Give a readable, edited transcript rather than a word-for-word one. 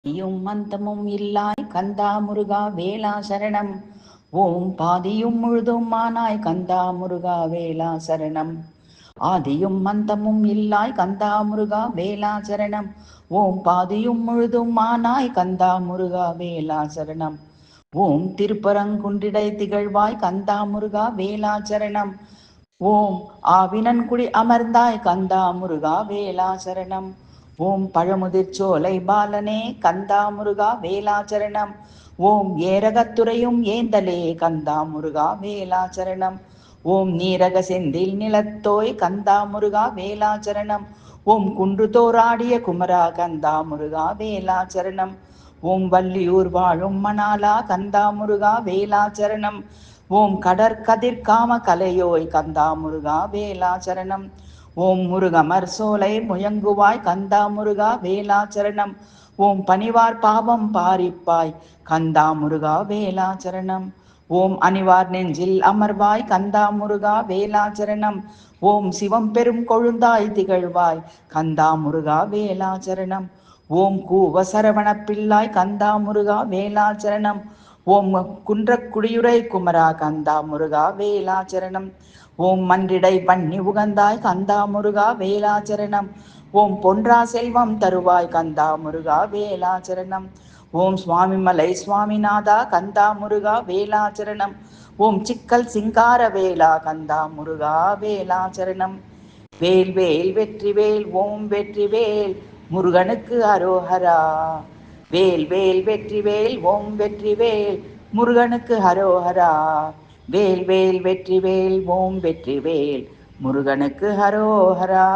ஆதியும் அந்தமும் இல்லாய் கந்தா முருகா வேலா சரணம். ஓம் பாதியும் முழுதும் ஆனாய் கந்தா முருகா வேலா சரணம். ஆதியும் அந்தமும் இல்லாய் கந்தா முருகா வேலா சரணம். ஓம் பாதியும் முழுதும் ஆனாய் கந்தா முருகா வேலா சரணம். ஓம் திருப்பரங்குன்றிடை திகழ்வாய் கந்தா முருகா வேலா சரணம். ஓம் ஆவினன்குடி அமர்ந்தாய் கந்தா முருகா வேலா சரணம். ஓம் பழமுதிர்ச்சோலை பாலனே கந்தா முருகா வேலா சரணம். ஓம் ஏரகத்துறையும் ஏந்தலே கந்தா முருகா வேலா சரணம். ஓம் நீரக செந்தில் நிலத்தோய் கந்தா முருகா வேலா சரணம். ஓம் குன்று தோராடிய குமரா கந்தா முருகா வேலா சரணம். ஓம் வள்ளியூர் வாழும் மணாலா கந்தா முருகா வேலா சரணம். ஓம் கடற்கதிர் காம கலையோய் கந்தா முருகா வேலா சரணம். ஓம் முருகமர் சோலை முயங்குவாய் கந்தா முருகா வேலா சரணம். ஓம் பணிவார் பாவம் பாரிப்பாய் கந்தா முருகா வேலா சரணம். ஓம் அணிவார் நெஞ்சில் அமர்வாய் கந்தா முருகா வேலா சரணம். ஓம் சிவம் பெரும் கொழுந்தாய் திகழ்வாய் கந்தா முருகா வேலா சரணம். ஓம் கூவ சரவண பிள்ளாய் கந்தா முருகா வேலா சரணம். ஓம் குன்றக்குடியுரை குமரா கந்தா முருகா வேலா சரணம். ஓம் மன்றிடை பண்ணி உகந்தாய் கந்தா முருகா வேலா சரணம். ஓம் பொன்றா செல்வம் தருவாய் கந்தா முருகா வேலா சரணம். ஓம் சுவாமிமலை சுவாமிநாதா கந்தா முருகா வேலா சரணம். ஓம் சிக்கல் சிங்கார வேலா கந்தா முருகா வேலா சரணம். வேல் வேல் வெற்றி வேல் ஓம் வெற்றி வேல் முருகனுக்கு அரோஹரா. வேல் வேல் வெற்றி வேல் ஓம் வெற்றி வேல் முருகனுக்கு ஹரோஹரா. வேல் வேல் வெற்றி வேல் ஓம் வெற்றி வேல் முருகனுக்கு ஹரோஹரா.